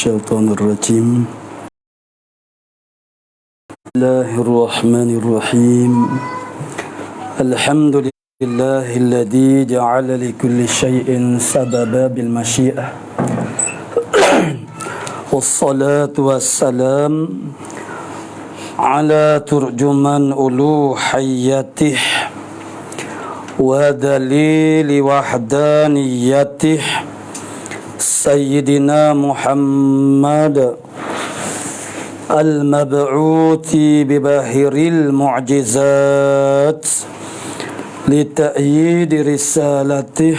الشيطان الرجيم. بسم الله الرحمن الرحيم. الحمد لله الذي جعل لكل شيء سببا بالمشيئة، والصلاة والسلام على ترجمان ألوهيته ودليل وحدانيته سيدنا محمد المبعوث بباهر المعجزات لتأييد رسالته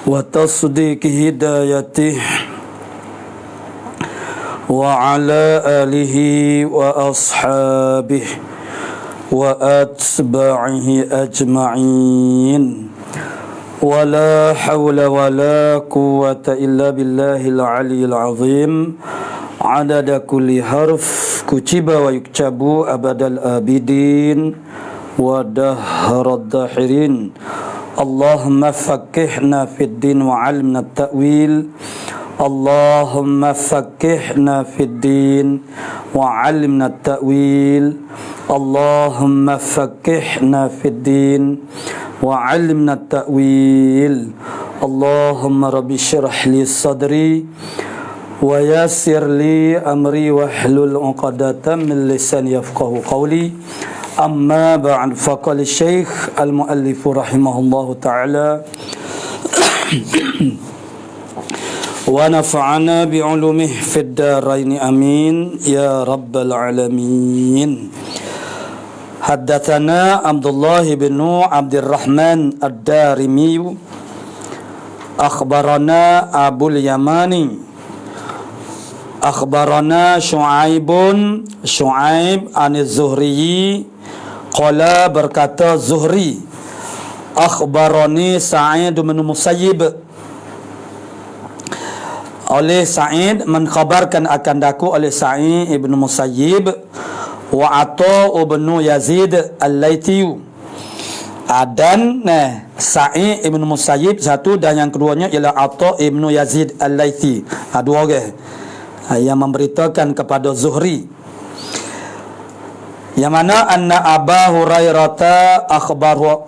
وتصديق هدايته، وعلى آله وأصحابه وأتباعه أجمعين، ولا حول ولا قوة إلا بالله العلي العظيم، عدد كل حرف كتب ويكتب أبد الآبدين ودهر الداحرين. اللهم فقهنا في الدين وعلمنا التأويل. اللهم فقهنا في الدين وعلمنا التأويل. اللهم فقهنا في الدين وعلمنا التأويل. اللهم رب اشرح لي صدري ويسر لي أمري واحلل عقدة من لساني يفقهوا قولي. أما بعد، فقال الشيخ المؤلف رحمه الله تعالى ونفعنا بعلومه في الدارين آمين يا رب العالمين. حدثنا عبد الله بن عبد الرحمن الدارمي أخبرنا أبو اليماني أخبرنا شعيب عن الزهري قال berkata Zuhri, akhbarani Sa'id bin Musayyib, oleh Sa'id mengkhabarkan akan daku oleh Sa'id ibn Musayyib, wa Atha ibn Yazid al-Laitsi, dan Sa'id ibn Musayyib satu dan yang keduanya ialah Atha ibn Yazid al-Laitsi, dua orang yang memberitakan kepada Zuhri, yang mana anna Aba Hurairah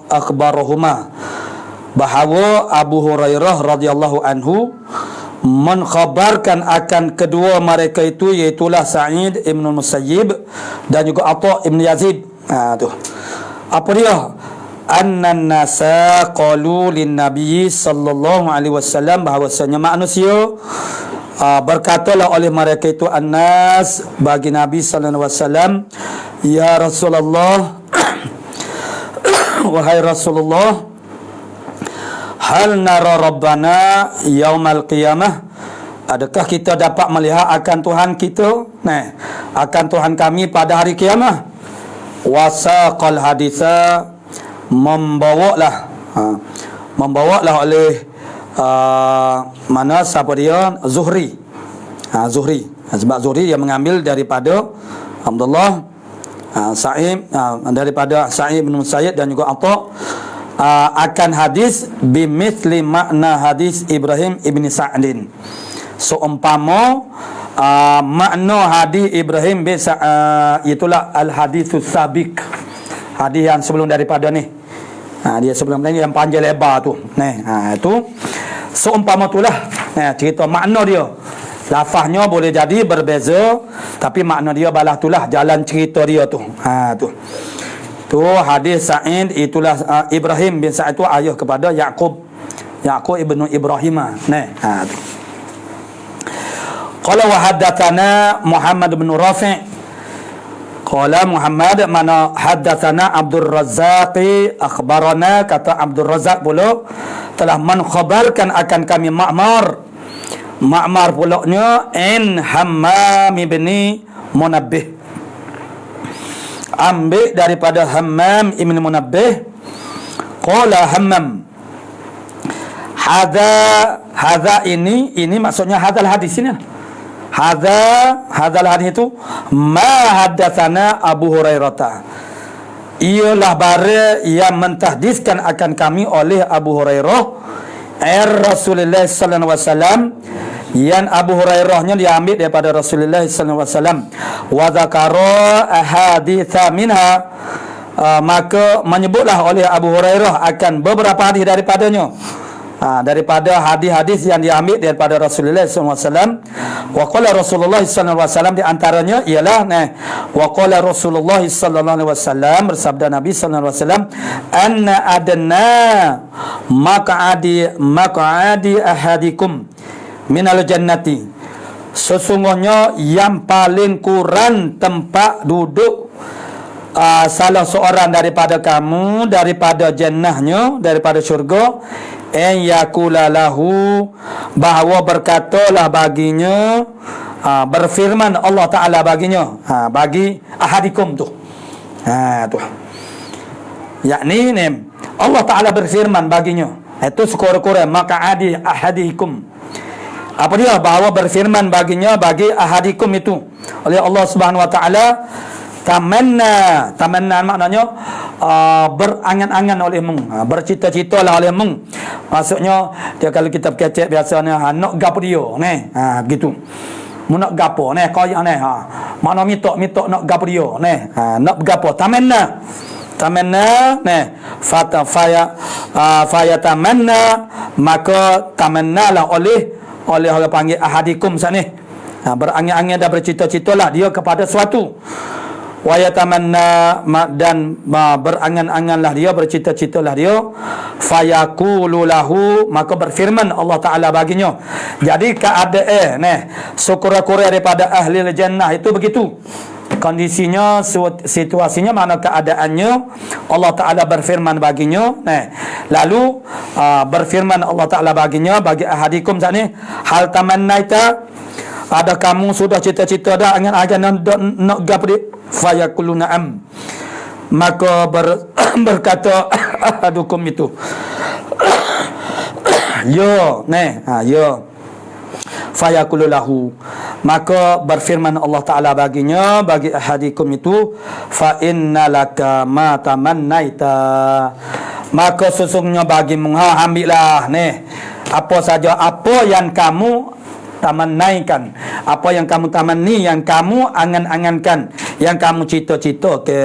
akhbarahuma, bahawa Abu Hurairah radhiyallahu anhu mengkhabarkan akan kedua mereka itu, iaitulah Sa'id ibn Musayyib dan juga Atha ibn Yazid. Tu apa dia? Annan nasa qalu lin nabi sallallahu alaihi wasallam, bahawasanya manusia berkatalah oleh mereka itu, annas, bagi Nabi sallallahu alaihi wasallam, ya Rasulullah, wahai Rasulullah, hal nara rabbana yaumal qiyamah, adakah kita dapat melihat akan Tuhan kita, akan Tuhan kami pada hari kiamah? Wasaqal haditha, membawalah oleh mana siapa dia? Zuhri. Zuhri. Sebab Zuhri yang mengambil daripada Abdullah Sa'id, daripada Sa'id bin Musayyib dan juga Atha, akan hadis bimithli makna hadis Ibrahim ibn Sa'din, seumpama makna hadis Ibrahim bin itulah al-haditsus sabiq, hadis yang sebelum daripada ni. Dia sebelum ni yang panjang lebar tu. Itu seumpama itulah cerita makna dia. Lafaznya boleh jadi berbeza, tapi makna dia balah itulah jalan cerita dia tu. Tu hadis Sa'id, itulah Ibrahim bin Sa'id tu ayah kepada Yaqub ibnu Ibrahim. Qala wa haddatsana Muhammad bin Rafi', qala Muhammad mana haddatsana Abdul Razzaq akhbarana, kata Abdul Razzaq pula telah mengkhabarkan akan kami Ma'mar pulaknya in Hammam bin Munabbih, ambil daripada Hammam ibn Munabbih. Qala Hammam, hadza ini maksudnya hadzal hadis ini, hadzal hadis itu ma haddatsana Abu Hurairah, ialah bara yang mentahdiskan akan kami oleh Abu Hurairah, Rasulullah sallallahu alaihi wasallam, yang Abu Hurairahnya diambil daripada Rasulullah sallallahu alaihi wasallam. Wa dzakara ahaditsa minha, maka menyebutlah oleh Abu Hurairah akan beberapa hadis daripadanya, daripada hadis-hadis yang diambil daripada Rasulullah SAW. Wa qala Rasulullah SAW, di antaranya ialah wa qala Rasulullah SAW, bersabda Nabi SAW, anna adna maq'adi ahadikum minal jannati, sesungguhnya yang paling kurang tempat duduk salah seorang daripada kamu daripada jannahnya, daripada syurga, en yakula lahu, bahawa berkatalah baginya, berfirman Allah Ta'ala baginya, bagi ahadikum tu, tu yakni Allah Ta'ala berfirman baginya, itu sekurang-kurang maq'adi ahadikum. Apa dia? Bahawa berfirman baginya, bagi ahadikum itu oleh Allah Subhanahu Wa Ta'ala, tamanna maknanya berangan-angan oleh mung, bercita-cita lah oleh mung. Maksudnya dia kalau kita kecek biasanya nak gapo dia begitu. Mu nak gapo koyak makna minta nak gapo dia nak gapo, tamanna faya tamanna, maka tamannalah oleh orang panggil ahadikum sana, berangan-angan dan bercita-cita lah dia kepada suatu. Wa yatamanna, dan berangan-anganlah dia, bercita-citalah dia, fayaqulu lahu, maka berfirman Allah Ta'ala baginya. Jadi keadaan syukur-syukur daripada ahli jannah itu begitu kondisinya, situasinya, mana keadaannya. Allah Ta'ala berfirman baginya, lalu berfirman Allah Ta'ala baginya, bagi ahadikum sana, hal tamannaita, ada kamu sudah cita-cita dah angan-angan nak gapdi? Fayaqulu na'am, maka berkata ahadukum itu, ya fayaqulu lahu, maka berfirman Allah Ta'ala baginya, bagi ahadikum itu, fa innalaka ma tamannaita, maka sesungguhnya bagimu, ambillah apa saja apa yang kamu tamannaikan, apa yang kamu tamanni, yang kamu angan-angankan, yang kamu cita-cita ke.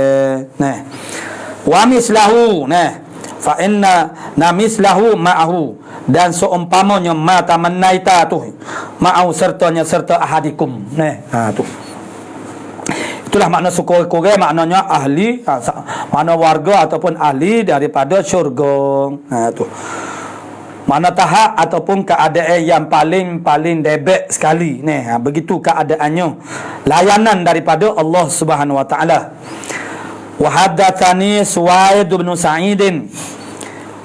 Wa mislahu, fa inna mislahu ma'ahu, dan seumpamanya ma tamannaita tu ma'ahu, sertanya serta ahadikum. Tu itulah makna syukur-syukur, maknanya ahli, makna warga ataupun ahli daripada syurga. Tu mana tahap ataupun keadaan yang paling debek sekali begitu keadaannya, layanan daripada Allah Subhanahu Wa Ta'ala. Wa haddatsani Suwaid bin Sa'id,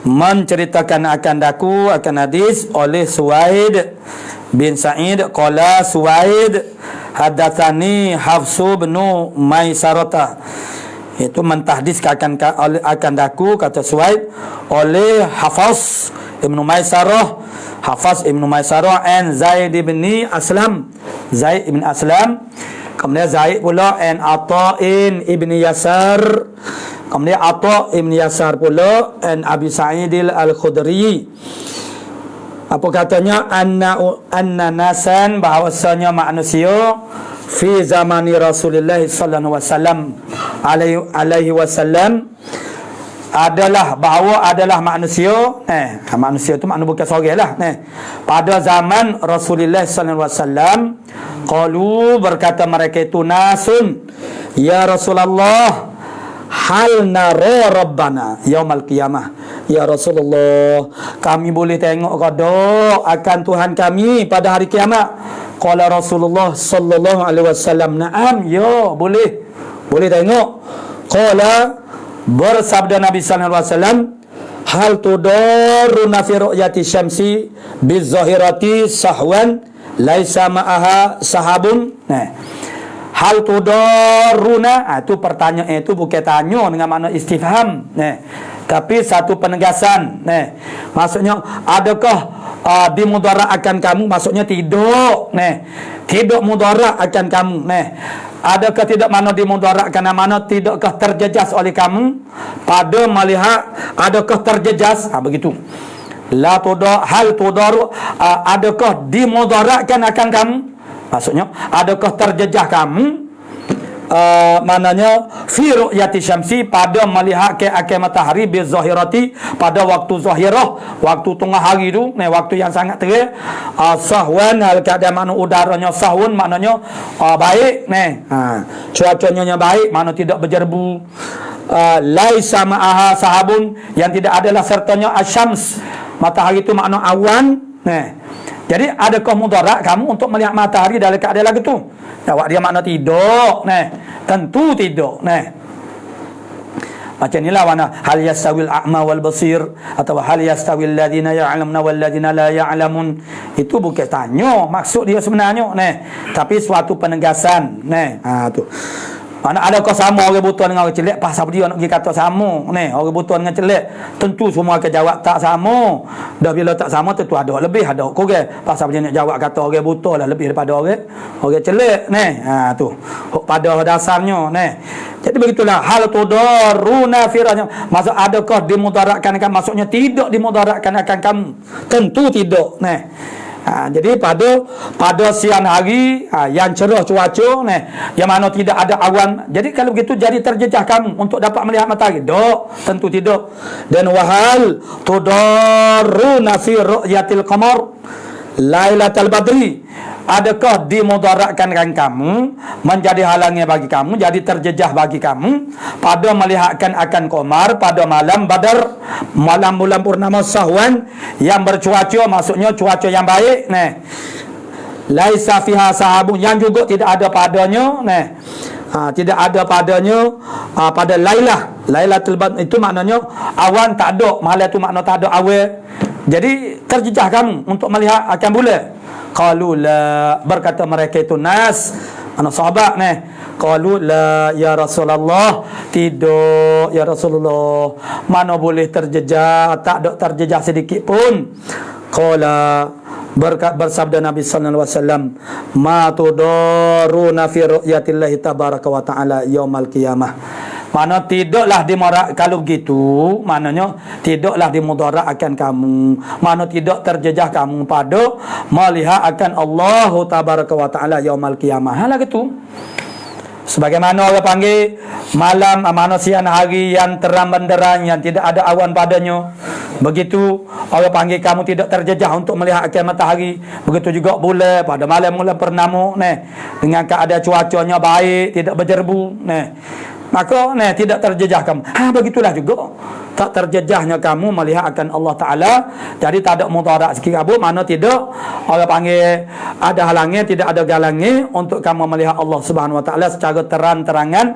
menceritakan akan hadis oleh Suwaid bin Sa'id, qala Suwaid haddatsani Hafsu bin Maisarata, itu mentahdiskan akan daku, kata Suwaid, oleh Hafaz Ibnu Maisarah, and Zaid bin Aslam, kemudian Zaid pula, and Ata'in ibni Yasar, kemudian Ata' ibn Yasar pula, and Abi Sa'id al-Khudri. Apa katanya? Anna nasan, bahawasanya manusia fi zamani Rasulullah sallallahu alaihi wasallam, adalah manusia, manusia itu makna bukan seorang lah, pada zaman Rasulullah sallallahu alaihi wasallam, qalu, berkata mereka itu, nasun ya Rasulullah, hal nara rabbana yaumal qiyamah, ya Rasulullah, kami boleh tengok kodok akan Tuhan kami pada hari kiamat? Qala Rasulullah sallallahu alaihi wasallam, na'am, ya boleh tengok. Qala, bersabda Nabi sallallahu alaihi wasallam, hal tudaruna fi ru'yati syamsi bizahirati sahwan laisa ma'aha sahabun. Hal tudaruna, itu pertanyaan, itu bukan tanya dengan makna istifham, tapi satu penegasan. Maksudnya, adakah dimudarat akan kamu? Maksudnya tidak, tidak mudarat akan kamu. Adakah tidak mana dimudaratkan, mana tidakkah terjejas oleh kamu pada melihat, adakah terjejas, begitu. hal tudaru, adakah dimudaratkan akan kamu? Maksudnya, adakah terjejah kamu maknanya fi ru'yati syamsi, pada melihat ke matahari bi zahirati, pada waktu zahirah, waktu tengah hari tu, waktu yang sangat terang, sahwan, hal keadaan mana udaranya sahwan, maknanya baik, cuacanya baik, mana tidak berjerbu, laisa ma'aha sahabun, yang tidak adalah sertanya asyams, matahari itu makna awan. Jadi adakah mudarat kamu untuk melihat matahari dalam keadaan lagu tu? Jawab dia makna tidak. Tentu tidak. Macam inilah mana hal yastawil a'ma wal basir, atau hal yastawil ladina ya'lamuna wal ladina la ya'lamun. Itu bukan tanya maksud dia sebenarnya, tapi suatu penegasan. Tu. Mana adakah sama orang buta dengan orang celik? Pasal dia nak pergi kata sama. Orang buta dengan celik, tentu semua akan jawab tak sama. Dah bila tak sama, tentu ada lebih, ada kurang. Pasal dia nak jawab kata orang buta lah lebih daripada orang celik. Tu. Pada dasarnya. Jadi begitulah hal tudaruna firanya. Maksud adakah dimudaratkan akan, maksudnya tidak dimudaratkan akan kamu. Tentu tidak. Jadi pada siang hari yang cerah cuaca, yang mana tidak ada awan, jadi kalau begitu jadi terjejah kamu untuk dapat melihat matahari? Tentu tidak. Dan wahal tudaruna fi ru'yatil qamar lailatal badri, adakah dimudaratkan kamu, menjadi halangnya bagi kamu, jadi terjejah bagi kamu pada melihatkan akan qamar pada malam Badar, malam bulan purnama sahwan yang bercuaca, maksudnya cuaca yang baik, laisa fiha sahabun, yang juga tidak ada padanya, tidak ada padanya pada lailatul badr, itu maknanya awan tak ada, malam itu makna tak ada awan. Jadi terjejah kamu untuk melihat akan bulan. Qalu la, berkata mereka itu nas, anak sahabat qalu la ya Rasulullah, tidak ya Rasulullah, mana boleh terjejah, tak ada terjejah sedikit pun. Qala, bersabda Nabi sallallahu alaihi wasallam, ma tudaruna fi ru'yatillahi tabaraka wa ta'ala yaumal qiyamah. Mana tidaklah dimudarat, kalau begitu maknanya tidaklah dimudarat akan kamu, mana tidak terjejah kamu pada melihat akan Allah tabaraka wa ta'ala yaumal qiyamah. Hal gitu. Sebagaimana orang panggil malam, mana siang hari yang terang benderang, yang tidak ada awan padanya, begitu orang panggil kamu tidak terjejah untuk melihat akan matahari. Begitu juga bulan pada malam bulan purnama, dengan keadaan cuacanya baik, tidak berjerbu, maka tidak terjejah kamu. Begitulah juga tak terjejahnya kamu melihat akan Allah Ta'ala. Jadi tak ada mudarat sikit kabut, mana tidak orang panggil ada halangnya, tidak ada galangnya untuk kamu melihat Allah Subhanahu Wa Ta'ala secara terang-terangan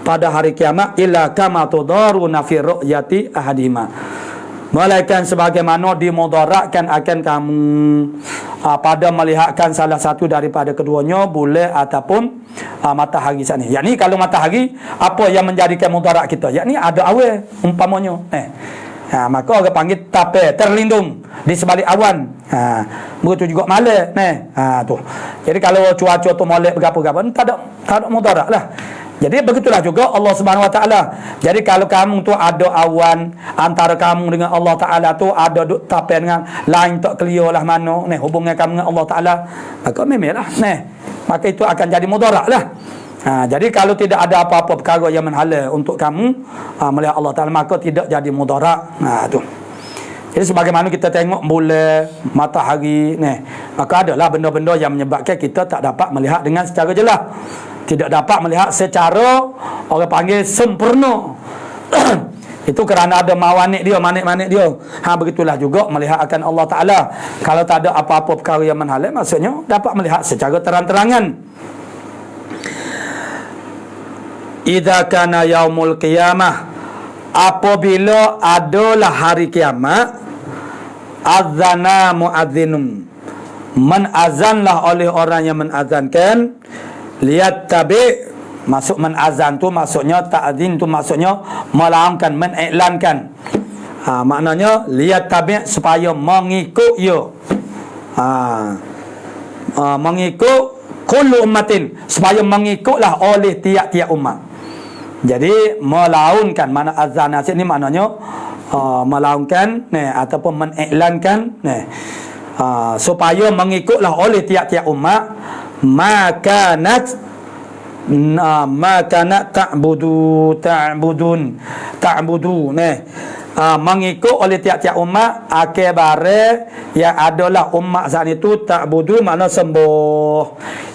pada hari kiamat. Illa kama tudaruna fi ru'yati ahadima, melainkan sebagaimana dimudaratkan akan kamu pada melihatkan salah satu daripada keduanya, bulan ataupun matahari sana. Yakni kalau matahari, apa yang menjadikan mudarat kita? Yakni ada awan umpamanya. Maka orang panggil tape, terlindung di sebalik awan. Begitu juga malam. Tu. Jadi kalau cuaca tu molek berapa-berapa, tak ada mudarat lah. Jadi begitulah juga Allah Subhanahu Wa Ta'ala. Jadi kalau kamu tu ada awan antara kamu dengan Allah Ta'ala tu, ada tapai dengan lain tak clear lah mana hubungan kamu dengan Allah Ta'ala, maka memanglah maka itu akan jadi mudarat lah. Jadi kalau tidak ada apa-apa perkara yang menghala untuk kamu melihat Allah Ta'ala, maka tidak jadi mudarat. Tu. Jadi sebagaimana kita tengok bulan, matahari, maka adalah benda-benda yang menyebabkan kita tak dapat melihat dengan secara jelas, tidak dapat melihat secara orang panggil sempurna. Itu kerana ada manik dia. Begitulah juga melihat akan Allah Ta'ala. Kalau tak ada apa-apa perkara yang menghalang, maksudnya dapat melihat secara terang-terangan. Idza kana yaumul qiyamah, apabila adalah hari kiamat, azana muadzinum, menazanlah oleh orang yang menazankan, lihat tabi, masuk menazan tu maksudnya, ta'zin tu maksudnya melangkan, mengiklankan. Maknanya lihat tabi, supaya mengikut ia, mengikut kullu ummatin, supaya mengikutlah oleh tiap-tiap umat. Jadi melaunkan, mana azan ini maknanya melaungkan ataupun mengiklankan supaya mengikutlah oleh tiap-tiap umat makanat ta'budu mengikut oleh tiap-tiap umat akibare yang adalah umat saat itu ta'budu makna sembah,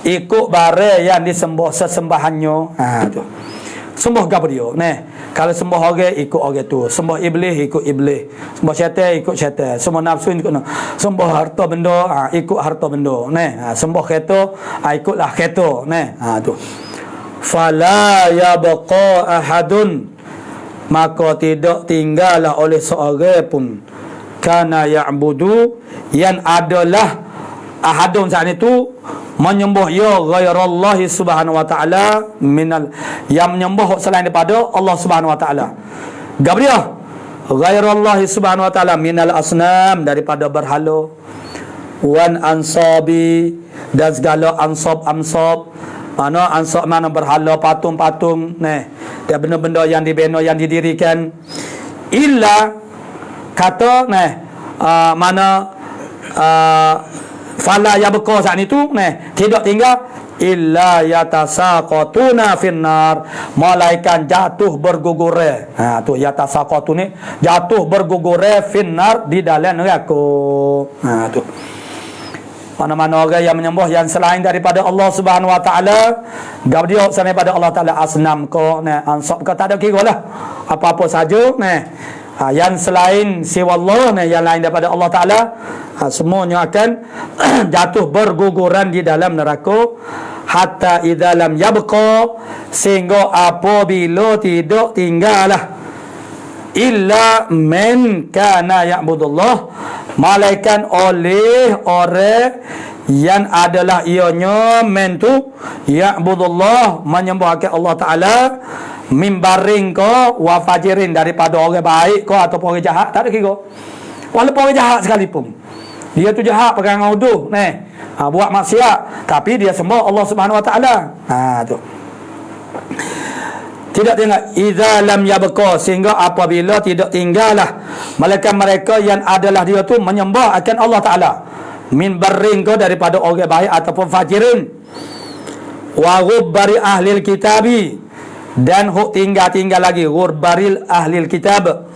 ikut bare yang disembah sesembahannya. Tu sembah Gabriel kalau sembah orang ikut orang tu, sembah iblis ikut iblis, sembah syaitan ikut syaitan, sembah nafsu ikut nafsu, sembah harta benda ikut harta benda sembah kereta ikutlah kereta tu. Fala yabqa ahadun, maka tidak tinggallah oleh seorang pun kana ya'budu yang adalah ahadun saat itu menyembah ya ghairallahi subhanahu wa ta'ala minal, yang menyembah selain daripada Allah subhanahu wa ta'ala. Gabriel ghairallahi subhanahu wa ta'ala minal asnam, daripada berhala, wan ansabi, dan segala ansab mana ansab mana berhala, patung-patung dan benda-benda yang dibina yang didirikan, illa kata fala yabqa saat itu tidak tinggal illa yatasaqatuna finnar, malaikat jatuh bergugur tu yatasaqatu ni jatuh bergugur finnar, di dalam neraka. Tu mana-mana orang yang menyembah yang selain daripada Allah Subhanahu wa taala, gabriel selain daripada Allah taala, asnam ko ansab ko, tak ada kira lah apa-apa saja yang selain siwa Allah yang lain daripada Allah taala, semuanya akan jatuh berguguran di dalam neraka. Hatta idza lam yabqa, sehingga apabila tidak tinggallah illa man kana ya'budullah, malaikat oleh orang yang adalah ianya men tu ya'budullah, menyembah Allah taala, mimbaring ko wa fajirin, daripada orang baik ko ataupun orang jahat, tak ada kira. Walaupun orang jahat sekalipun, dia tu jahat, pegang uduh buat maksiat, tapi dia sembah Allah Subhanahu wa taala. Tu tidak tinggal idza lam yabqa, sehingga apabila tidak tinggallah malaikat mereka yang adalah dia tu menyembah akan Allah taala, min barring ko, daripada orang baik ataupun fajirin, wa ghubbari ahlil kitabi, dan huk tinggal lagi ghurbaril ahlil kitab,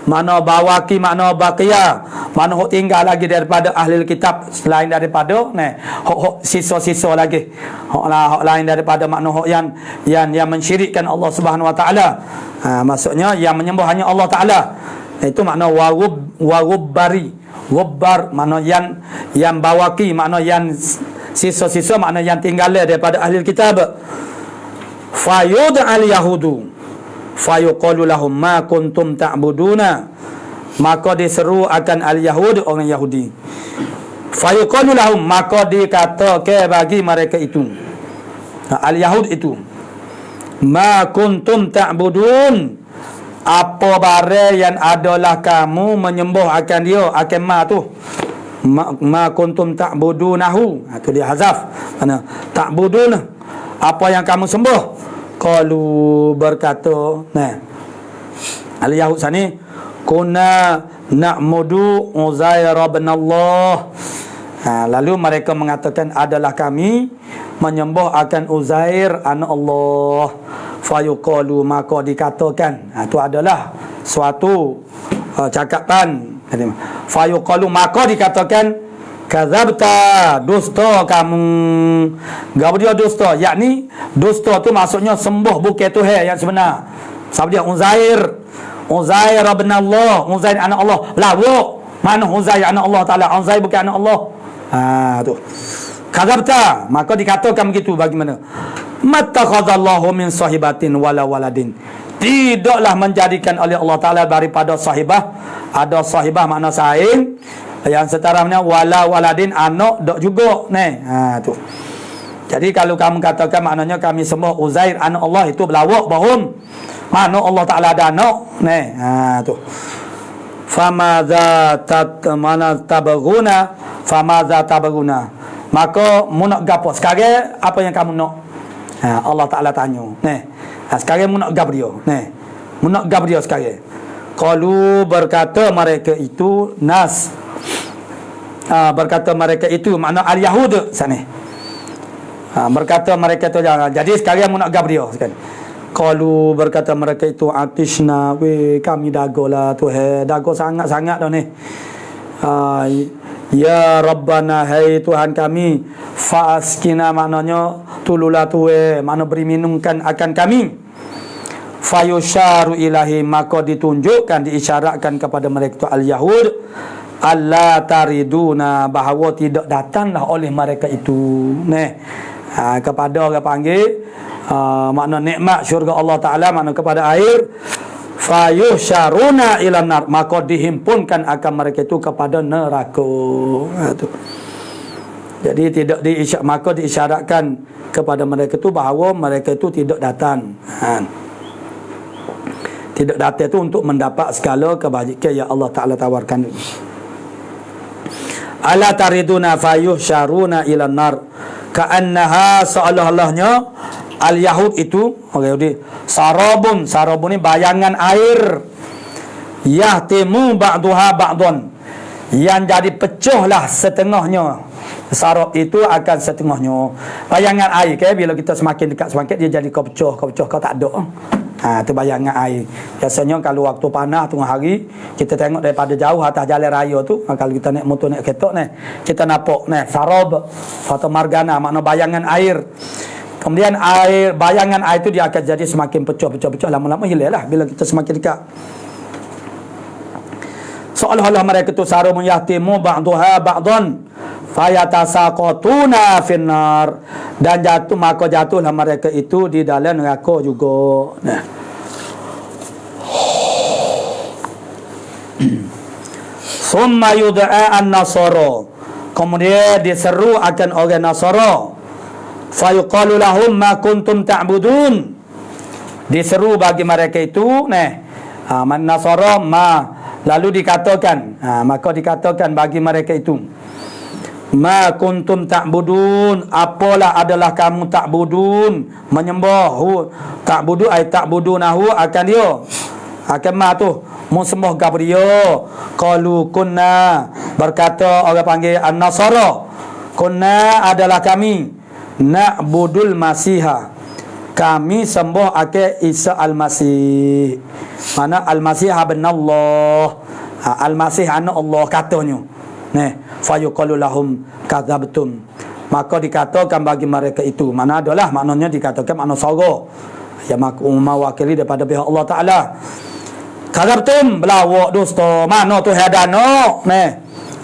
mana bawaki makna baqiya, mana huk tinggal lagi daripada ahli kitab, selain daripada huk sisa-sisa lagi huk lain daripada makna huk yang mensyirikkan Allah Subhanahu wa taala. Maksudnya yang menyembah hanya Allah taala, itu makna wagubbari, gubbar makna yang bawaki, makna yang sisa-sisa, makna yang tinggal daripada ahli kitab. Fayud'al yahudu fayuqalu lahum ma kuntum ta'buduna, maka diseru akan al-yahud, orang Yahudi. Fayuqalu lahum, maka dikatakan bagi mereka itu, al-yahud itu, ma kuntum ta'budun, apa barang yang adalah kamu menyembah akan dia, akan ma tu ma kuntum ta'budunahu, itu dia hazaf, mana ta'budun, apa yang kamu sembah. Qalu, berkata al-yahud sani, kunna na'mudu Uzair bin Allah, lalu mereka mengatakan adalah kami menyembah akan Uzair anak Allah. Fayuqalu, maka dikatakan, itu adalah suatu cakapan. Fayuqalu, maka dikatakan, kadzabta, dusta kamu. Gapa dia dusta? Yakni dusta tu maksudnya sembah bukan Tuhan yang sebenar. Siapa dia? Uzair bin Allah, Uzair anak Allah. Lawak. Mana Uzair anak Allah taala? Uzair bukan anak Allah. Tu. Kadzabta, maka dikatakan begitu. Bagaimana? Mattakhadallahu min sahibatin wala waladin. Tidaklah menjadikan oleh Allah taala daripada sahibah. Ada sahibah makna saing, yang setaranya wala waladin, anak dok juga tu. Jadi kalau kamu katakan maknanya kami sembah Uzair anak Allah, itu berlawak, bohong. Mana Allah taala ada anak tu. Famadza tabaguna, maka mu nak gapo sekarang, apa yang kamu nak? Allah taala tanya sekarang mu nak gap dia mu nak gap dia sekarang. Qalu, berkata mereka itu, berkata mereka itu, makna al-Yahud sana. Berkata mereka itu, jadi sekalian mu nak gabrio sekali. Qalu, berkata mereka itu, atishna, kami dagolah Tuhan, dago sangat-sangat dah ni. Ya Rabbana, hai Tuhan kami, fa'askina, maknanya tululah Tuhan, makna beri minumkan akan kami. Fayusharu ilahi, maka ditunjukkan, diisyaratkan kepada mereka itu al-Yahud, alla tariduna, bahawa tidak datanglah oleh mereka itu kepada orang panggil makna nikmat syurga Allah Ta'ala, makna kepada air. Fayusharuna ilan nar, maka dihimpunkan akan mereka itu kepada neraka. Jadi maka diisyaratkan kepada mereka itu bahawa mereka itu tidak datang. Tidak datang itu untuk mendapat segala kebajikan yang Allah Ta'ala tawarkan. Ala tariduna fayuhsyaruna ilan nar, ka'annaha, seolah-olahnya al-Yahud itu orang Yahudi, sarabun ni bayangan air, yahtimu ba'duha ba'dun, yang jadi pecahlah setengahnya. Sarab itu akan setengahnya bayangan air bila kita semakin dekat semakin dia jadi kau pecah kau tak ada. Itu bayangan air. Biasanya kalau waktu panas tengah hari, kita tengok daripada jauh atas jalan raya tu, kalau kita naik motor naik kereta ni, kita nampak sarab, fata margana, makna bayangan air. Kemudian bayangan air itu dia akan jadi semakin pecah lama-lama hilang lah bila kita semakin dekat. Seolah-olah mereka itu sarumun yahtimu ba'duha ba'dun fayatasaqatuna finnar, dan maka jatuhlah mereka itu di dalam neraka juga. Summa yud'a an-nasara, kemudian diseru akan orang Nasara. Fayuqalu lahum ma kuntum ta'budun, diseru bagi mereka itu man Nasara lalu dikatakan, maka dikatakan bagi mereka itu, ma kuntum ta'budun, apalah adalah kamu ta'budun, menyembah ta'budu ay ta'budunahu, akan dia akan ma tu musembah Gabriel. Qalu kunna, berkata orang panggil an-Nasara, kunna adalah kami, na'budul masiha, kami sembah akan Isa al-Masih, mana al-Masih ibn Allah, al-Masih anak Allah katanya. Fayuqalu lahum kadzabtum, maka dikatakan bagi mereka itu, mana adalah maknanya dikatakan makna sara yang mewakili daripada pihak Allah Taala. Kadzabtum, belawak dusta, mana tu hadano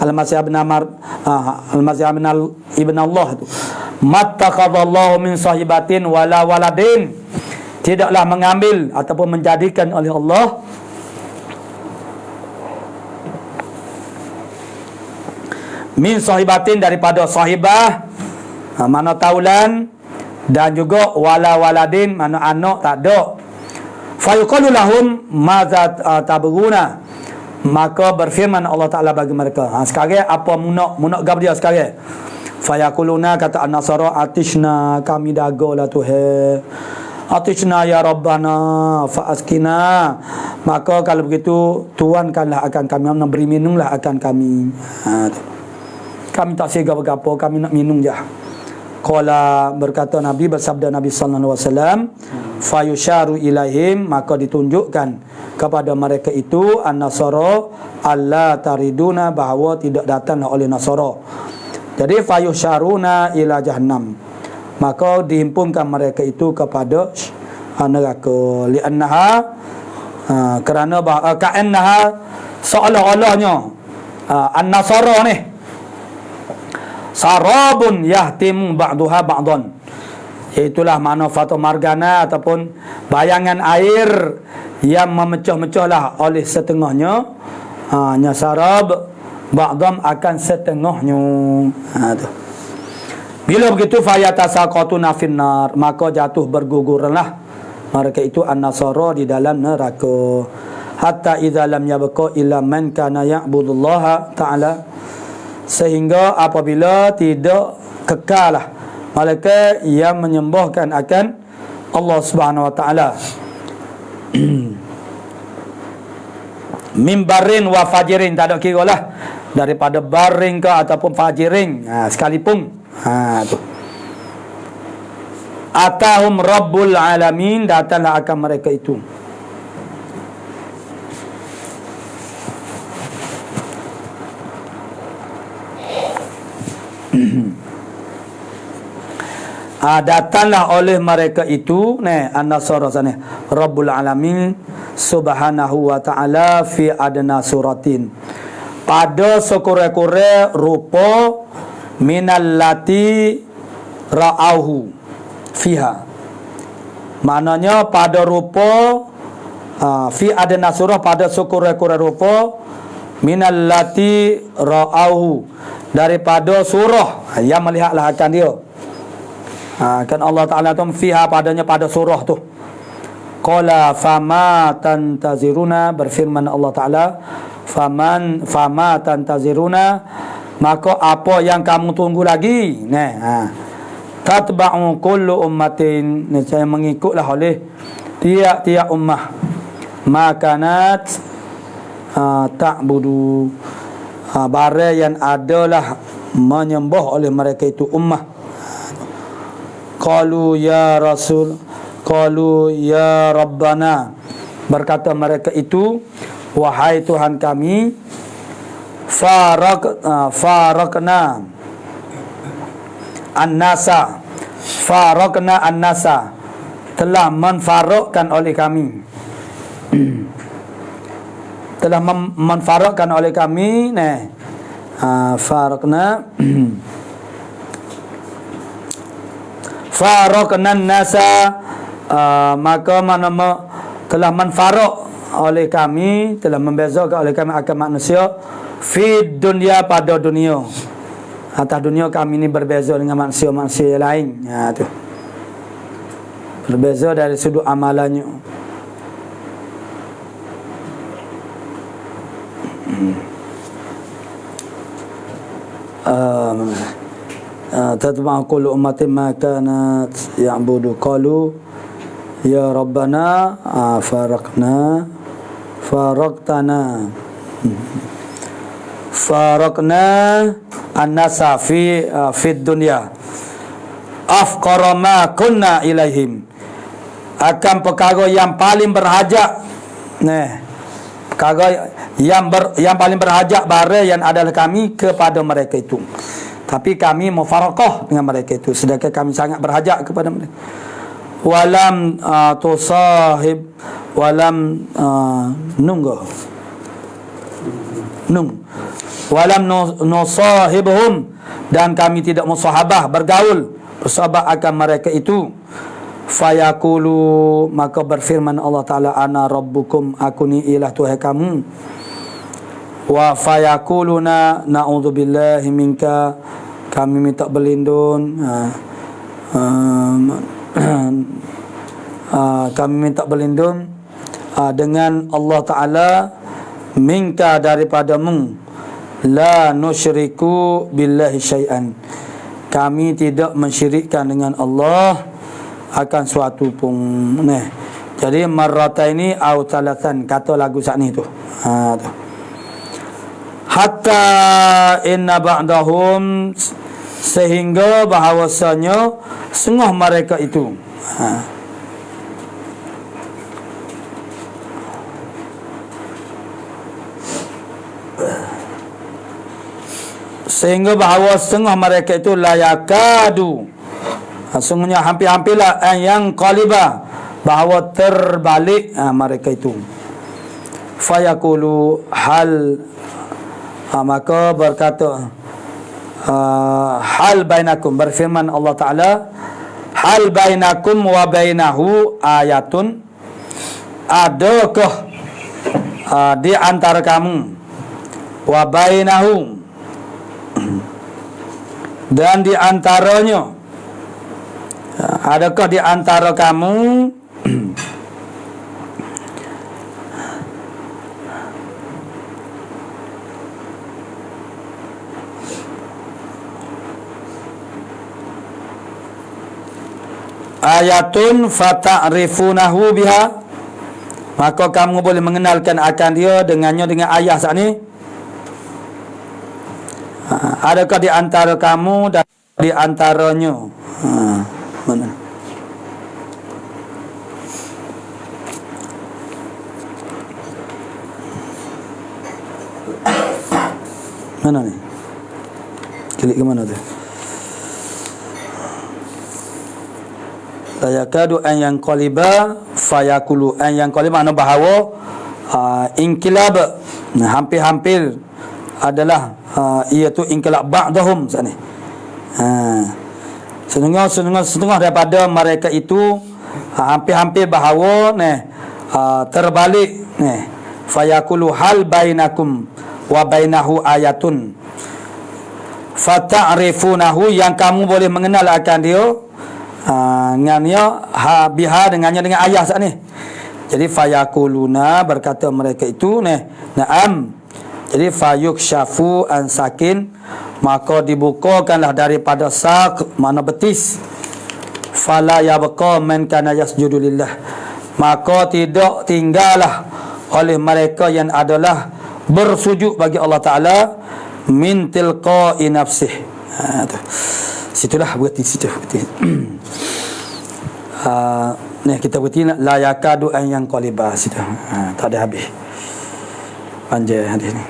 al-Masih ibn al-Masih ibn Allah itu, mattakhadallahu min sahibatin wala waladin, tidaklah mengambil ataupun menjadikan oleh Allah min sahibatin, daripada sahibah, mana taulan, dan juga wala waladin, mana anak tak ada. Fayuqalu lahum madza tabghuna, maka berfirman Allah Ta'ala bagi mereka, sekarang apa munak gabdia sekarang. Fayaquluna, kata an-Nasara, atishna, kami dagolah Tuhan, atishna ya Rabbana fa'askina, maka kalau begitu tuankanlah akan kami, beri minumlah akan kami. Kami tak sega berapa, kami nak minum je. Qala, berkata Nabi, bersabda Nabi sallallahu alaihi wasallam, fayusharu ilaihim, maka ditunjukkan kepada mereka itu an-Nasara, alla tariduna, bahawa tidak datang oleh Nasara. Jadi fayusharuna ila jahannam, maka dihimpunkan mereka itu kepada neraka. Li'annaha, kerana ka'annaha, seolah-olahnya an-Nasara ni sarabun yahtimu ba'duha ba'dun, itulah makna fata margana ataupun bayangan air yang memecah-mecahlah oleh setengahnya, sarab ba'dhum akan setengahnya. Bila begitu fayatasaqatuna finnar, maka jatuh bergugurlah mereka itu an-Nasara di dalam neraka. Hatta idza lam yabqa illa man kana ya'budullaha ta'ala, sehingga apabila tidak kekalah mereka yang menyembahkan akan Allah Subhanahu wa taala. mimbarin wa fajirin, tak ada kira lah, daripada baring ke ataupun fajirin, sekalipun. Tu. Atahum Rabbul Alamin, datanglah akan mereka itu. Datanglah oleh mereka itu an-nasara sana Rabbul Alamin subhanahu wa ta'ala fi adna suratin, pada sekure-kure rupa minallati ra'auhu fiha, maknanya pada rupa fi adna surah, pada sekure-kure rupa minallati ra'auhu, daripada surah yang melihatlah akan dia. Kan Allah Ta'ala tu fiha, padanya pada surah tu. Qala fama tantaziruna, berfirman Allah Ta'ala, fama tantaziruna, maka apa yang kamu tunggu lagi? Tatba'u kullu ummatin, saya mengikutlah oleh tiap-tiap ummah, makanat ta'budu, barang yang adalah menyembah oleh mereka itu ummah. Qalu ya Rasul, qalu ya Rabbana, berkata mereka itu, wahai Tuhan kami, farakna an-nasa, farakna an-nasa, telah menfarakkan oleh kami, telah menfarakkan oleh kami, farakna farakna an-nasa, maka telah menfarak oleh kami, telah membezakan oleh kami akan manusia, fid dunia, pada dunia. Atas dunia kami ini berbeza dengan manusia-manusia lain. Tu. Berbeza dari sudut amalannya. Tatba'u kullu ummatin ma kanat ya'budu, qalu ya Rabbana faraktana an-nasa fi dunya afqara ma kunna ilaihim, akan perkara yang paling berhajat, perkara yang paling berhajat barang yang adalah kami kepada mereka itu, tapi kami mufarakah dengan mereka itu, sedangkan kami sangat berhajat kepada mereka. Walam tusahib, walam walam nusahibhum, dan kami tidak musahabah, bergaul, bersahabat akan mereka itu. Fayaqulu, maka berfirman Allah Ta'ala, ana rabbukum, aku ni ialah Tuhan kamu. Wa fayaquluna na'udzubillahi minka, kami minta berlindung, kami minta berlindung dengan Allah Ta'ala, minka, daripadamu, la nusyriku billahi syai'an, kami tidak mensyirikkan dengan Allah akan suatu pun. Jadi marrata ini au talatan, kata lagu saat ni tu. Tu. Hatta inna ba'dahum, sehingga bahawasanya setengah mereka itu, sehingga bahawa setengah mereka itu layakadu, sungguhnya hampir-hampirlah yang qalibah, bahawa terbalik mereka itu. Fayaqulu hal, maka berkata hal bainakum, berfirman Allah Ta'ala, hal bainakum wa bainahu ayatun, adakah di antara kamu, wa bainahu, dan di antaranya, adakah di antara kamu ayatun fata'rifunahu biha, maka kamu boleh mengenalkan akan dia dengannya dengan ayah saat ni. Adakah di antara kamu dan di antaranya? Mana? Mana ni? Klik ke mana tu? La yakadu an yanqaliba fayakulu. An yanqaliba makna bahawa inqilab, hampir-hampir adalah iaitu inqilab ba'dahum sini. Setengah daripada mereka itu hampir-hampir bahawa terbalik fayakulu hal bainakum wa bainahu ayatun fata'rifunahu, yang kamu boleh mengenal akan dia dengannya biha dengannya dengan ayah saat ni. Jadi fayakuluna, berkata mereka itu na'am. Jadi fayukshafu an sakin, maka dibukakanlah daripada sak, mana betis. Fala yabqa man kana yasjudu lillah, maka tidak tinggallah oleh mereka yang adalah bersujud bagi Allah Ta'ala min tilqa'i nafsih. Situlah berarti situ berarti. Kita berarti la yakadu an yanqaliba situ. Tak ada habis. Panjang hadis ni.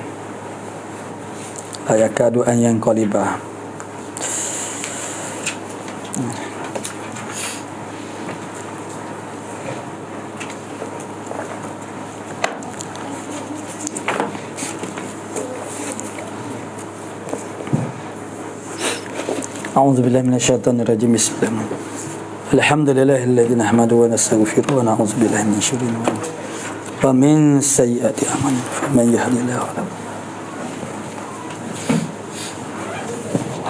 La yakadu an yanqaliba. أعوذ بالله من الشيطان الرجيم. بسم الله الحمد لله الذي نحمده ونستغفره ونعوذ بالله من شرور أنفسنا ومن سيئات أعمالنا فمن يهد الله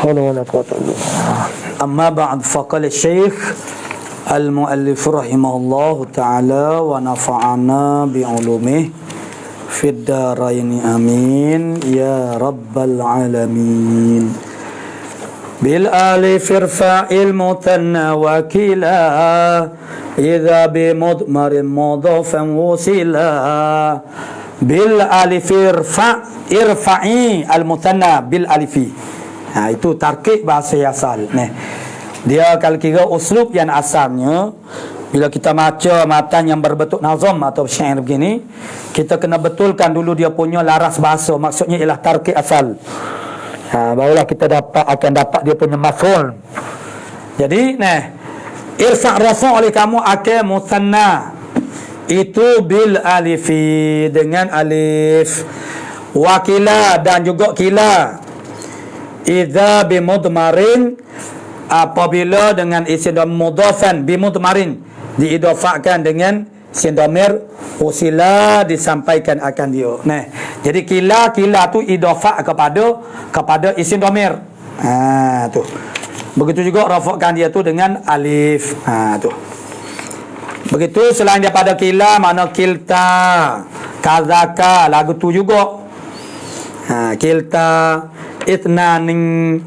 فلا مضل له. أما بعد فقال الشيخ المؤلف رحمه الله تعالى ونفعنا بعلومه في الدارين آمين يا رب العالمين. بالآلف ارفع المثنى وكلا إذا بمضمر مضافا وصلا. بالآلف irfa'i al-muthanna bil alifi. Itu tarkib bahasa asal. Dia kalau kira uslub yang asalnya, bila kita baca matan yang berbentuk nazam atau syair begini, kita kena betulkan dulu dia punya laras bahasa. Maksudnya ialah tarkib asal. Barulah kita akan dapat dia punya maf'ul. Jadi irfa' rafa' oleh kamu akan muthanna itu bil alifi, dengan alif. Wakila, dan juga kila. Idza bi mudmarin, apabila dengan isim mudhafan bi mudmarin, diidafahkan dengan isim dhamir usila, disampaikan akan dia. Jadi kila tu idafah kepada isim dhamir. Tu. Begitu juga rafa'kan dia tu dengan alif. Tu. Begitu selain daripada kila, mana kilta, kazaka, lagu tu juga. Kilta, ithnaning,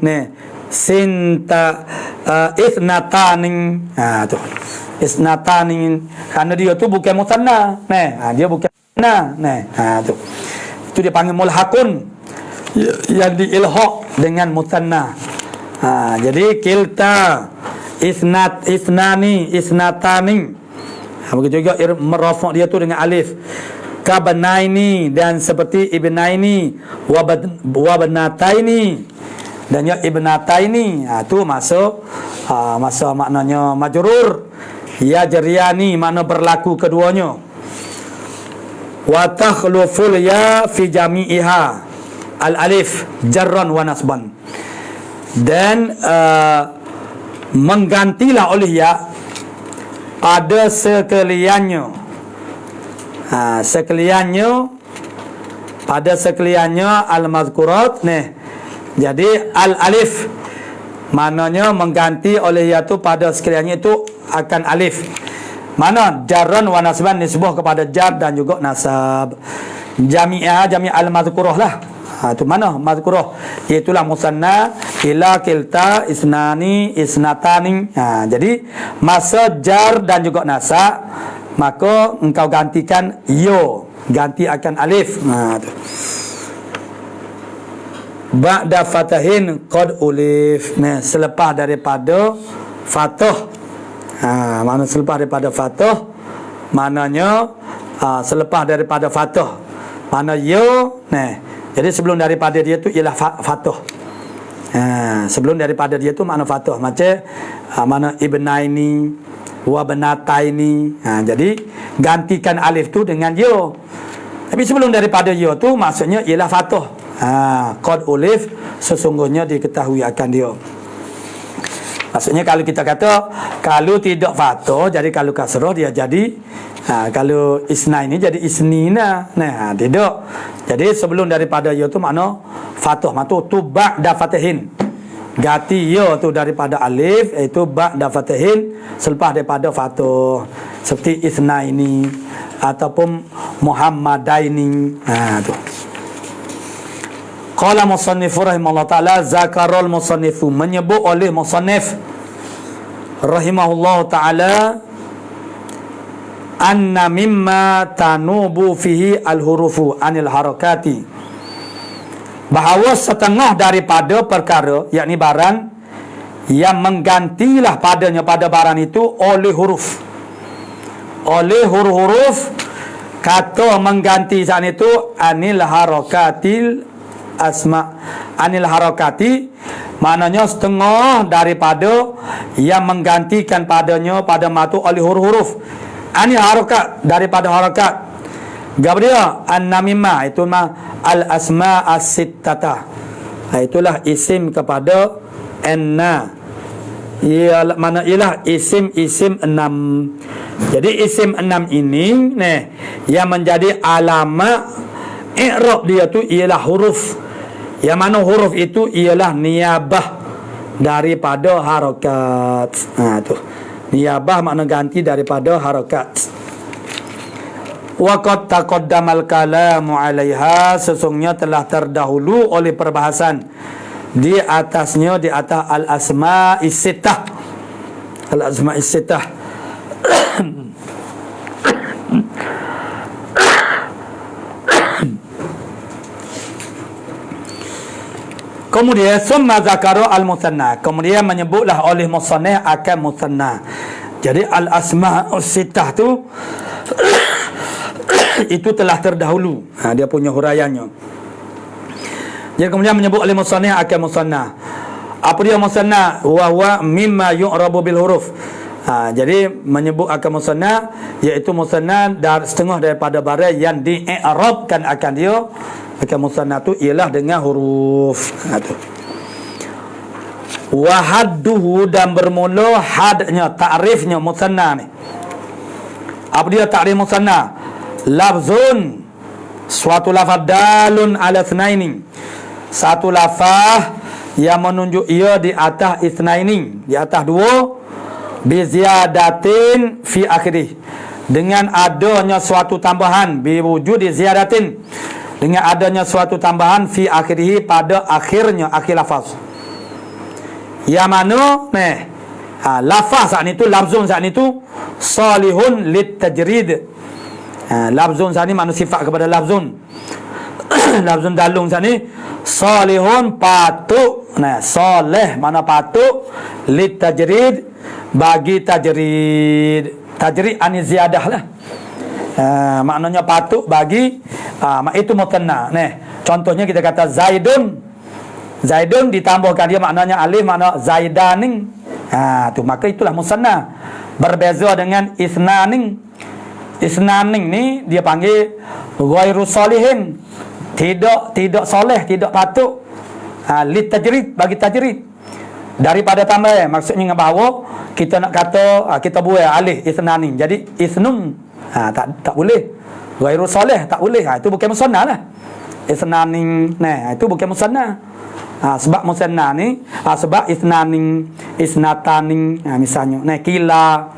sinta, ithnataning. Tu. Isnatanin, kerana dia tu bukan muthanna. Dia bukan muthanna. Tu. Itu dia panggil mulhaqun, yang diilhaq dengan muthanna. Jadi kilta, ithnani, isnatani. Begitu juga merafa' dia tu dengan alif. Kabanaini, dan seperti ibnaini, wabnataini, dan ya ibnataini. Tu masuk maknanya majrur. Ya jariani, makna berlaku keduanya. Wa takhluful ya fi jami'iha al alif jarran wa nasban, dan menggantilah oleh ya pada sekaliannya. Pada sekaliannya al mazkurat. Jadi al alif maknanya mengganti oleh ya tu pada sekaliannya itu akan alif. Mana jarran wa nasban, nisbah kepada jar dan juga nasab. Jami'ah, jami' al-mazkurah lah. Itu mana mazkurah? Itulah musanna, ila, kilta, isnani, isnatani. Jadi masa jar dan juga nasab maka engkau gantikan yo, ganti akan alif. Tu. Ba'da fatahin qad ulif. Nah, selepas daripada fathah. Mana selepas daripada fathah? Maknanya selepas daripada fathah. Mana yo, nah. Jadi sebelum daripada dia tu ialah fathah. Sebelum daripada dia tu makna fathah. Macam mana ibnaini wa banataini. Jadi gantikan alif tu dengan yo. Tapi sebelum daripada yo tu maksudnya ialah fathah. Qad ulif, sesungguhnya diketahui akan dia. Maksudnya kalau kita kata kalau tidak fathah, jadi kalau kasrah dia jadi kalau isna ini jadi isnina. Nah, tidak. Jadi sebelum daripada ya tu makna fathah, matu tu ba'da fatahin. Ganti ya tu daripada alif, iaitu ba'da fatahin, selepas daripada fathah. Seperti isna ini ataupun muhammadaini. Tu. Qala musannifu rahimahullah ta'ala, zakarul musannifu, menyebut oleh musannif rahimahullah ta'ala, anna mimma tanubu fihi al-hurufu anil harakati, bahawa setengah daripada perkara, yakni barang yang menggantilah padanya pada barang itu oleh huruf, oleh huruf-huruf. Kata mengganti saat itu anil harakatil asma, anil harakati, maknanya setengah daripada yang menggantikan padanya pada matu oleh huruf-huruf. Anil harakat, daripada harakat. Gabriel an-namimah, itu mah al-asma as-sittata, itulah isim kepada anna. Ialah mana ialah isim-isim 6. Jadi isim 6 ini yang menjadi alamat i'rab dia tu ialah huruf. Yang mana huruf itu ialah niyabah daripada harakat. Tu. Niyabah makna ganti daripada harakat. Wa qad taqaddamal kalamu 'alaiha, sesungguhnya telah terdahulu oleh perbahasan di atasnya, di atas al-asma'is sittah. Al-asma'is sittah. Kemudian summa zakara al-musanna, kemudian menyebutlah oleh musannif akan musanna. Jadi al-asma'us sittah tu itu telah terdahulu, dia punya huraiannya. Jadi kemudian menyebut oleh musannif akan musanna. Apa dia musanna? Huwa mimma yu'rabu bil huruf. Jadi menyebut akan musanna, iaitu musanna setengah daripada barang yang di-i'rabkan akan dia. Akan musanna tu ialah dengan huruf. Tu. Wa hadduhu, dan bermula hadnya, ta'rifnya musanna ni. Apa dia ta'rif musanna? Lafzun, suatu lafaz dalun ala itsnaini, satu lafaz yang menunjuk ia di atas itsnaini, di atas dua, bi ziyadatin fi akhirih, dengan adanya suatu tambahan, bi wujudi ziyadatin, dengan adanya suatu tambahan fi akhirih, pada akhirnya, akhir lafaz. Yang mana lafaz saat itu, lafzun saat itu salihun lit tajrid. Lafzun saat ini makna sifat kepada lafzun. Lafzun dalung saat ini salihun, patut. Salih mana patut, lit tajrid, bagi tajrid. Tajrid ani ziyadah lah. Maknanya patut bagi, itu mutanna. Contohnya kita kata Zaidun. Zaidun ditambahkan dia maknanya alif, makna Zaidaning. Tu maka itulah musanna. Berbeza dengan isnaning. Isnaning ni dia panggil ghairu salihin. Tidak soleh, tidak patut. Lit tajrid, bagi tajrid. Daripada tambah, maksudnya bahawa kita nak kata kita buai alif isnaning. Jadi isnun. Tak boleh. Ghairu salih tak boleh. Itu bukan musanna lah. Isnaning, itu bukan musanna. Sebab musanna ni sebab isnaning, isnataning, misalnya kila,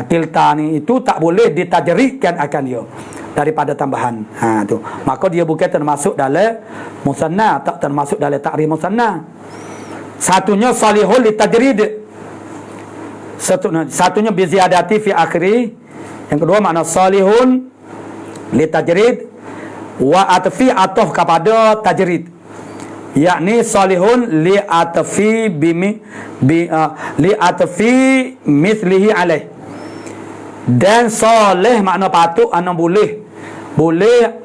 kilta ni itu tak boleh ditajridkan akan dia daripada tambahan. Tu. Maka dia bukan termasuk dalam musanna, tak termasuk dalam ta'rif musanna. Satunya salihul litajrid. Satunya bi ziyadati fi akhiri, Yang kedua makna salihun li tajrid wa atfi ataf kepada tajrid, yakni salihun li atfi li atfi mislihi alaih. Dan soleh makna patut ana boleh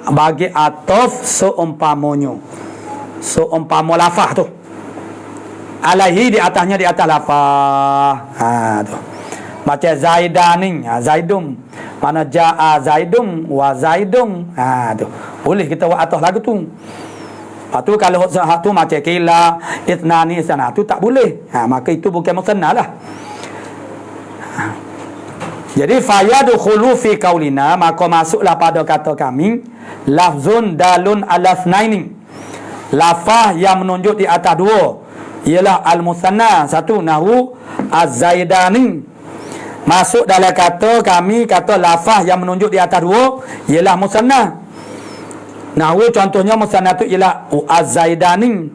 bagi ataf seumpamanya, seumpama lafaz tu alaihi, di atasnya, di atas lafaz. Tu baca zaidanin, zaidum, mana jaa zaidum wa zaidum. Tu boleh kita buat ataf lagu tu. Lepas tu kalau tu macam kila itnani sana tu tak boleh. Maka itu bukan musanna lah. Jadi fayadkhulu fi qaulina, maka masuklah pada kata kami lafzun dalun ala tsnaini, lafaz yang menunjuk di atas dua, ialah al-musanna. Satu nahu az-zaidani, masuk dalam kata kami kata lafaz yang menunjuk di atas dua ialah musanna. Nahu contohnya musanna tu ialah az-zaidani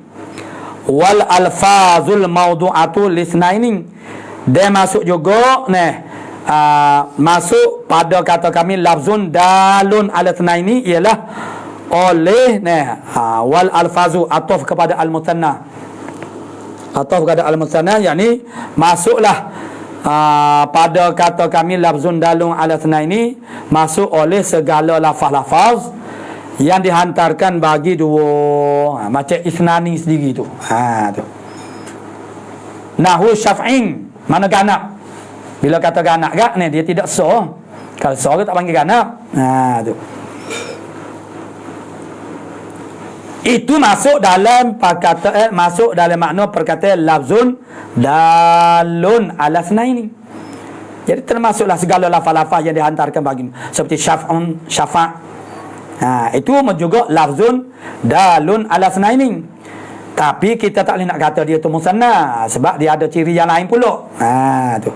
wal alfazul mawdu'atu lisnaini. Dan masuk juga masuk pada kata kami lafzun dalun ala tsnaini ialah oleh wal alfazu ataf kepada al-musanna, ataf kepada al-musanna, yakni masuklah pada kata kami lafzun dalun ala tsnaini masuk oleh segala lafaz-lafaz yang dihantarkan bagi dua, macam isnani sendiri tu. Tu nahu syaf'in, mana ganak. Bila kata ganak gak ni dia tidak sah. Kalau sah tak panggil ganak. Tu. Itu masuk dalam perkataan, masuk dalam makna perkataan lafzun dalun ala tsnaini. Jadi termasuklah segala lafaz-lafaz yang dihantarkan bagi, seperti syaf'un, syafa'. Itu juga lafzun dalun ala tsnaini. Tapi kita tak boleh nak kata dia tu musanna, sebab dia ada ciri yang lain pula. Tu.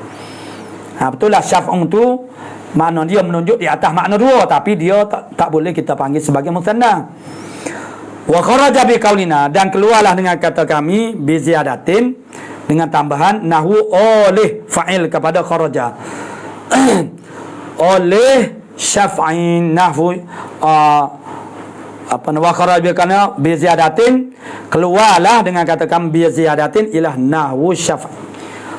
Betul lah, syaf'un tu makna dia menunjuk di atas makna dua, tapi dia tak boleh kita panggil sebagai musanna. Wa kharaja bi qaulina, dan keluarlah dengan kata kami bi ziyadatin, dengan tambahan nahu oleh fa'il kepada kharaja. Oleh syaf'in nahwu wa kharaja kana bi ziyadatin, keluarlah dengan kata kami bi ziyadatin ialah nahwu syaf',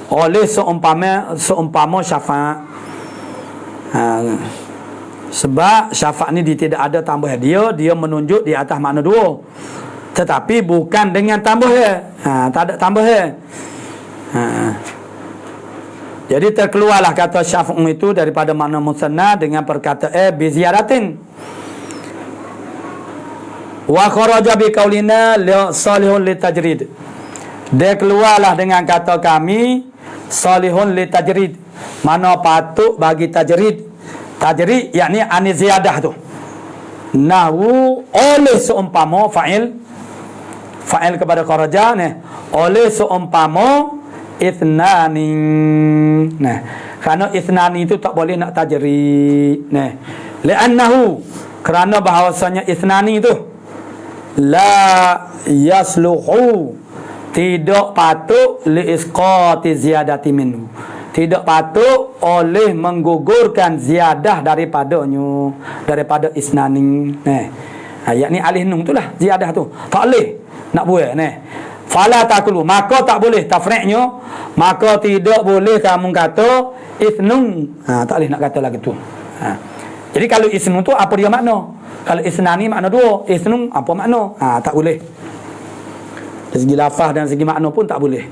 oleh seumpama syafa'. Sebab syafa' ni dia tidak ada tambah dia menunjuk di atas makna dua, tetapi bukan dengan tambah tak ada tambah jadi terkeluarlah kata syaf'un itu daripada makna musanna dengan perkataan bi ziyadatin. Wa kharaja bi qaulina salihun litajrid, dia keluarlah dengan kata kami salihun li tajrid, mana patut bagi tajrid. Tajrid yakni ani ziyadah tu. Nahu oleh seumpama fa'il kepada kharaja ni, oleh seumpama ithnani. Kerana ithnani itu tak boleh nak tajrid. Li'annahu, kerana bahawasanya ithnani tu la yasluhu, tidak patut li isqati ziyadati minhu, tidak patut oleh menggugurkan ziyadah daripada isnani. Yakni alih nun tu lah ziyadah tu tak boleh nak buat fala takulu, maka tak boleh tafri'nya, maka tidak boleh kamu kata isnun. Tak boleh nak kata lagi tu. Jadi kalau isnun tu apa dia makna? Kalau isnani makna dua, isnun apa makna? Tak boleh. Dari segi lafaz dan segi makna pun tak boleh.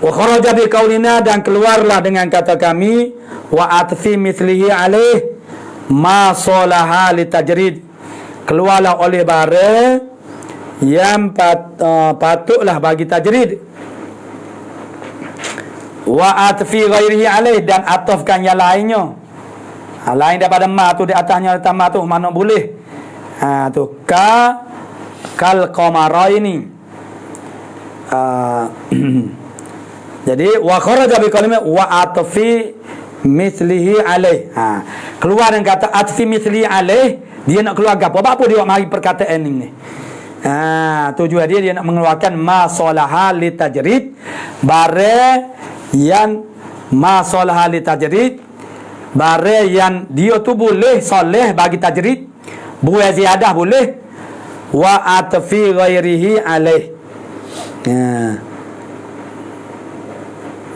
Wa kharaja bi qaulina, dan keluarlah dengan kata kami wa atfi mithlihi alaih ma salaha li tajrid, keluarlah oleh barang yang patutlah bagi tajrid. Wa atfi ghairihi alaih, dan atafkan yang lainnya, lain daripada ma tu di atasnya letak ma tu, mana boleh. Tu kal qamaraini. Jadi wa kharaja bi kalimah wa atfi mithlihi alaih. Keluar dengan kata atfi mithlihi alaih, dia nak keluar apa dia mari perkataan ini. Tujuan dia nak mengeluarkan ma salaha li tajrid, barang yang ma salaha li tajrid, barang yang dia tu boleh soleh bagi tajrid, buat ziyadah boleh, wa atfi ghairihi alaih.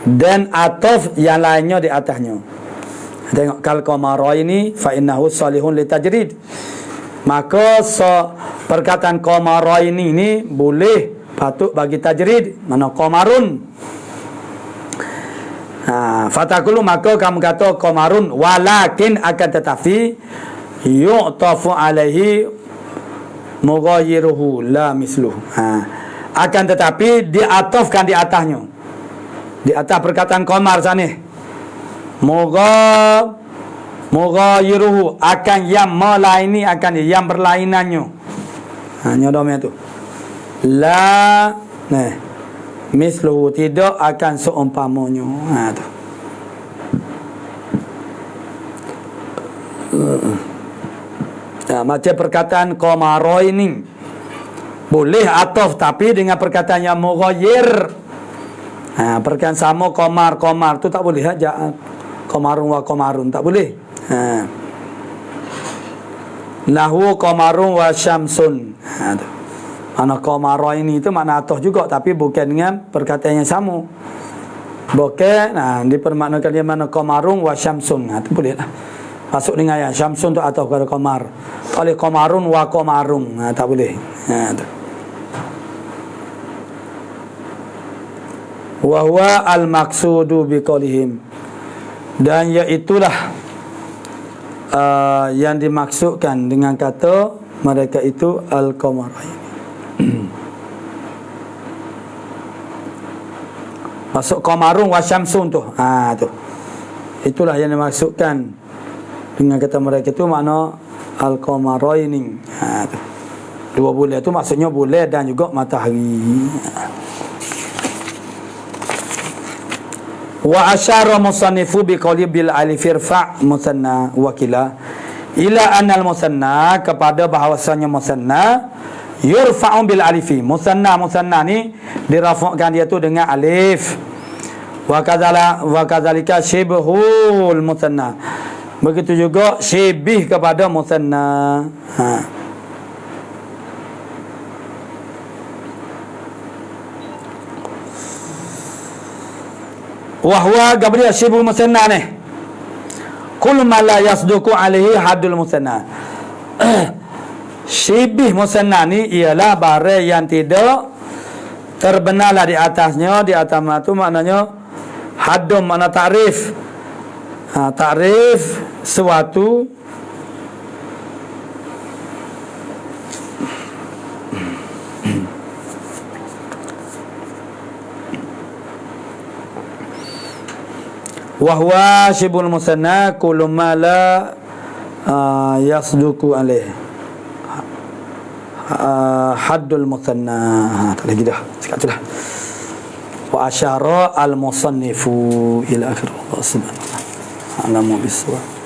Dan ataf yang lainnya di atasnya. Tengok kal qamara ini fa innahu salihun li tajrid. Maka perkataan qamara ini boleh patut bagi tajrid, mana qamarun. Fatakulu, maka kamu kata qamarun, walakin akan tetapi yu'tafu alaihi mughayyiruhu la misluh. Akan tetapi diatafkan di atasnya, di atas perkataan qamar sana, mughayyiruhu, akan yang melaini, akan yang berlainannya. Nyodomnya tu la misluhu, tidak akan seumpamanya. Tu. Macam perkataan qamara ini boleh ataf tapi dengan perkataan yang mughayyir. Perkataan sama qamar tu tak boleh aja. Qamarun wa qamarun tak boleh. Lahu qamarun wa syamsun. Tu. Mana qamara ini itu makna ataf juga tapi bukan dengan perkataan yang sama. Bukan dipermaknakan dia mana qamarun wa syamsun. Itu boleh lah. Masuk dengan ayat syamsun tu ataf kepada qamar. Oleh qamarun wa qamarun. Tak boleh. Tu. Wa huwa al-maqsudu biqaulihim, dan iaitulah yang dimaksudkan dengan kata mereka itu al-qamarain. Masuk qamarun wa syamsun tu. Tu. Itulah yang dimaksudkan dengan kata mereka itu makna al-qamaraini. Tu. Dua bulan tu maksudnya bulan dan juga matahari. Wa asyara musannifu biqauli bil alif irfa' musanna wa kila ila anna al musanna, kepada bahawasanya musanna yurfa'u bil alifi. Musanna ni dirafa'kan dia tu dengan alif. Wa kadzalika shibhul musanna, begitu juga syibih kepada musanna. Wahwa gabriya syibul musanna ni kullu ma la yasduqu alaihi haddul musanna. Syibih musanna ni ialah barang yang tidak terbenarlah di atasnya, di atas itu maknanya haddum, makna takrif. Takrif suatu wahwa syibul musanna kullu ma la yasduqu alaih haddul musanna. Tak lagi dah, sekat tu dah. Wa asyara al musannifu ila akhir. Allah subhanahu wa ta'ala alamu bisawab.